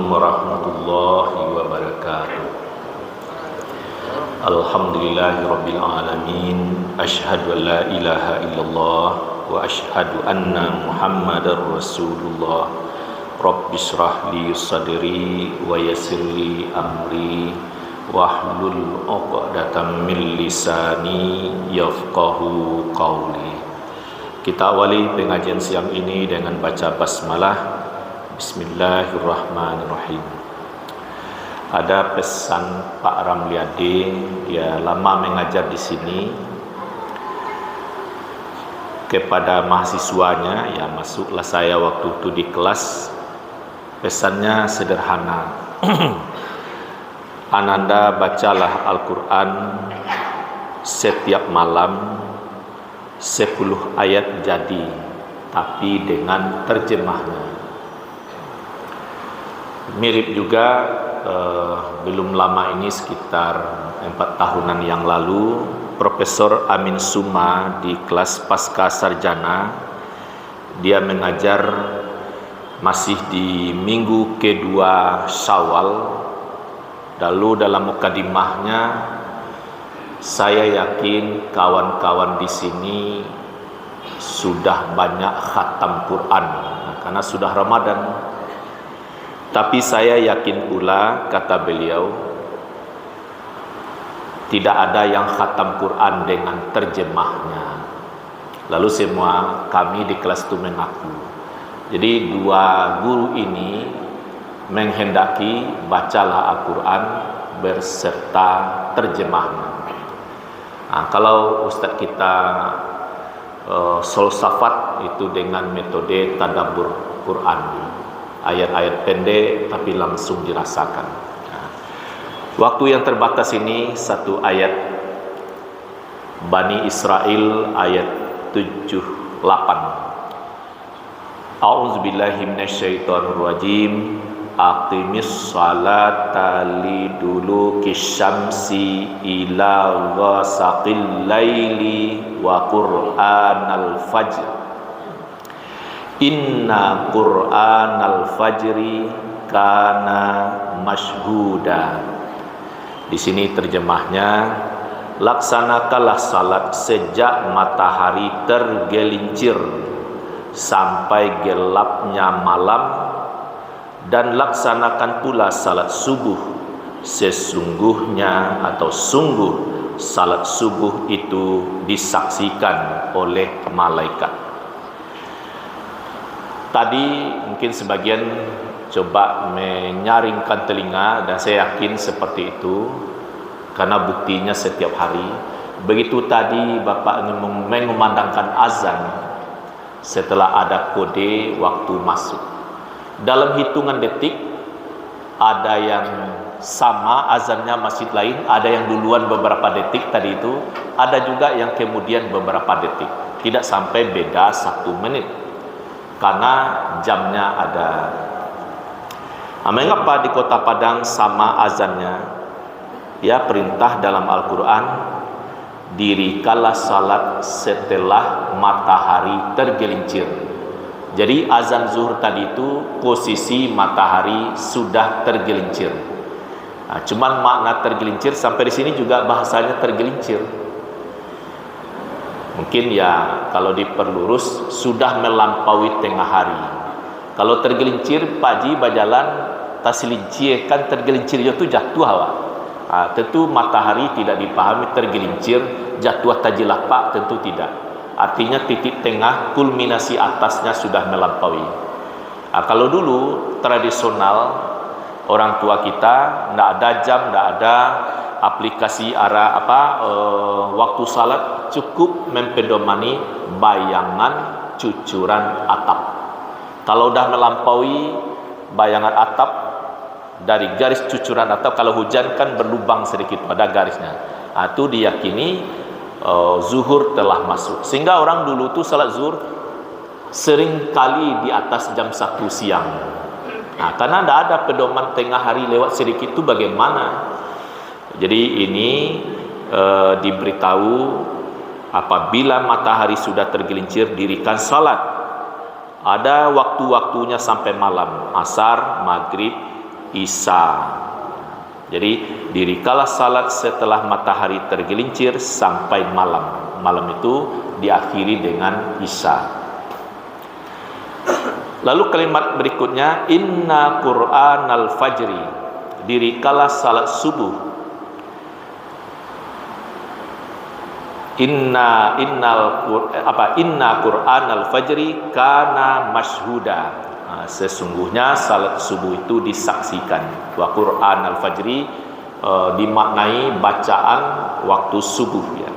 warahmatullahi wabarakatuh. Alhamdulillahirabbil alamin. Asyhadu an la ilaha illallah wa asyhadu anna Muhammadar Rasulullah. Rabbishrah li sadri wa yassir li amri wahlul 'uqdatam min lisani yafqahu qawli. Kita awali pengajian siang ini dengan baca basmalah. Bismillahirrahmanirrahim. Ada pesan Pak Ramliade, dia lama mengajar di sini, kepada mahasiswanya. Ya, masuklah saya waktu itu di kelas. Pesannya sederhana. Ananda bacalah Al-Quran setiap malam 10 ayat jadi, tapi dengan terjemahnya. Mirip juga belum lama ini, sekitar 4 tahunan yang lalu, Profesor Amin Suma di kelas pasca sarjana, dia mengajar masih di minggu kedua Syawal. Lalu dalam mukadimahnya, saya yakin kawan-kawan di sini sudah banyak khatam Quran, karena sudah Ramadan. Tapi saya yakin pula, kata beliau, tidak ada yang khatam Quran dengan terjemahnya. Lalu semua kami di kelas itu mengaku. Jadi dua guru ini menghendaki bacalah Al-Quran berserta terjemahnya. Nah, kalau Ustadz kita solsafat itu dengan metode tadabbur Quran, ayat-ayat pendek tapi langsung dirasakan. Nah, waktu yang terbatas ini satu ayat Bani Israel ayat 78. A'udzubillahi minasyaitonirrajim. Aqimis salata liduluki syamsi ila ghasaqil laili wa qur'anal fajr. Inna qur'anal fajri kana mashhuda. Di sini terjemahnya, laksanakanlah salat sejak matahari tergelincir sampai gelapnya malam, dan laksanakan pula salat subuh. Sesungguhnya atau sungguh salat subuh itu disaksikan oleh malaikat. Tadi mungkin sebagian coba menyaringkan telinga, dan saya yakin seperti itu karena buktinya setiap hari. Begitu tadi Bapak mengumandangkan azan, setelah ada kode waktu masuk, dalam hitungan detik ada yang sama azannya masjid lain, ada yang duluan beberapa detik tadi itu, ada juga yang kemudian beberapa detik, tidak sampai beda 1 menit karena jamnya ada. Mengapa di Kota Padang sama azannya? Ya, perintah dalam Al-Quran, dirikanlah salat setelah matahari tergelincir. Jadi azan zuhur tadi itu posisi matahari sudah tergelincir. Nah, cuman makna tergelincir sampai di sini juga bahasanya tergelincir. Mungkin ya kalau diperlurus sudah melampaui tengah hari. Kalau tergelincir pagi berjalan taslincir, kan tergelincir itu jatuh hawa. Tentu matahari tidak dipahami tergelincir, jatuh tajilapak tentu tidak. Artinya titik tengah, kulminasi atasnya sudah melampaui. Kalau dulu tradisional orang tua kita tidak ada jam, tidak ada aplikasi arah waktu salat, cukup mempedomani bayangan cucuran atap. Kalau sudah melampaui bayangan atap dari garis cucuran atap, kalau hujan kan berlubang sedikit pada garisnya, itu diyakini zuhur telah masuk. Sehingga orang dulu tuh salat zuhur sering kali di atas jam 1 siang. Nah, karena tidak ada pedoman tengah hari lewat sedikit itu bagaimana. Jadi ini diberitahu apabila matahari sudah tergelincir dirikan salat. Ada waktu-waktunya sampai malam, asar, maghrib, Isya. Jadi dirikalah salat setelah matahari tergelincir sampai malam. Malam itu diakhiri dengan Isya. Lalu kalimat berikutnya, inna Qur'anal fajri, dirikalah salat subuh. Inna Qur'anal fajri kana mashhuda. Sesungguhnya salat subuh itu disaksikan. Wa Qur'anal fajri dimaknai bacaan waktu subuh ya.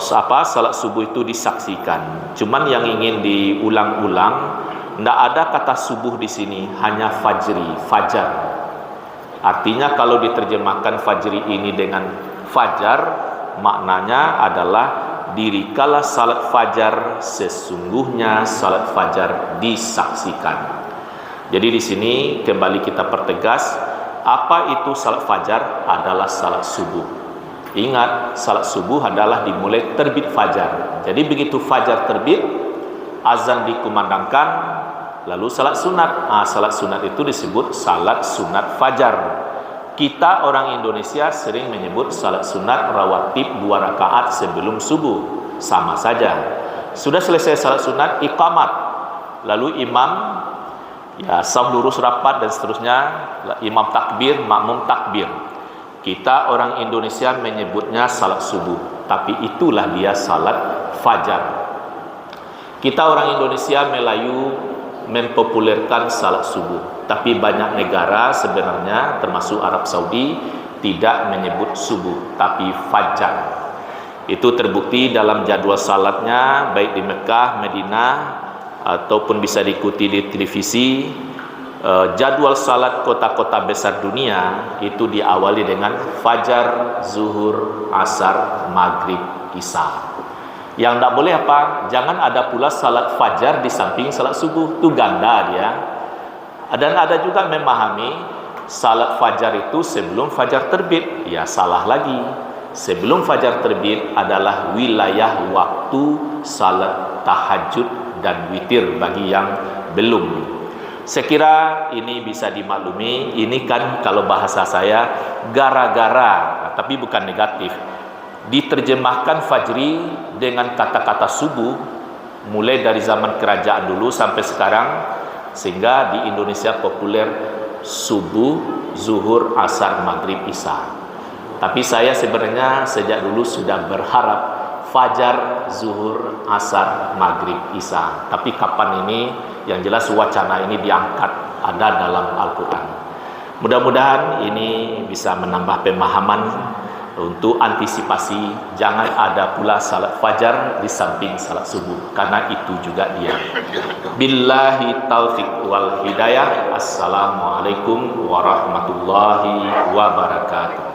Salat subuh itu disaksikan. Cuman yang ingin diulang-ulang, tidak ada kata subuh di sini, hanya fajri, fajar. Artinya kalau diterjemahkan fajri ini dengan fajar, maknanya adalah dirikalah salat fajar, sesungguhnya salat fajar disaksikan. Jadi di sini kembali kita pertegas, apa itu salat fajar? Adalah salat subuh. Ingat, salat subuh adalah dimulai terbit fajar. Jadi begitu fajar terbit, azan dikumandangkan, lalu salat sunat. Salat sunat itu disebut salat sunat fajar. Kita orang Indonesia sering menyebut salat sunat rawatib 2 rakaat sebelum subuh. Sama saja. Sudah selesai salat sunat, iqamat. Lalu imam saf lurus rapat dan seterusnya, imam takbir, makmum takbir. Kita orang Indonesia menyebutnya salat subuh, tapi itulah dia salat fajar. Kita orang Indonesia Melayu mempopulerkan salat subuh, tapi banyak negara sebenarnya termasuk Arab Saudi tidak menyebut subuh, tapi fajar. Itu terbukti dalam jadwal salatnya baik di Mekah, Madinah ataupun bisa diikuti di televisi. Jadwal salat kota-kota besar dunia itu diawali dengan fajar, zuhur, asar, maghrib, isya. Yang tidak boleh apa? Jangan ada pula salat fajar di samping salat subuh, itu ganda dia. Dan ada juga memahami salat fajar itu sebelum fajar terbit. Ya salah lagi. Sebelum fajar terbit adalah wilayah waktu salat tahajud dan witir bagi yang belum. Saya kira ini bisa dimaklumi. Ini kan kalau bahasa saya gara-gara, tapi bukan negatif, diterjemahkan fajri dengan kata-kata subuh mulai dari zaman kerajaan dulu sampai sekarang, sehingga di Indonesia populer subuh, zuhur, asar, maghrib, isya. Tapi saya sebenarnya sejak dulu sudah berharap fajar, zuhur, asar, maghrib, isya. Tapi kapan ini? Yang jelas wacana ini diangkat, ada dalam Al-Quran. Mudah-mudahan ini bisa menambah pemahaman untuk antisipasi. Jangan ada pula salat fajar di samping salat subuh, karena itu juga dia. Billahi taufiq wal hidayah. Assalamualaikum warahmatullahi wabarakatuh.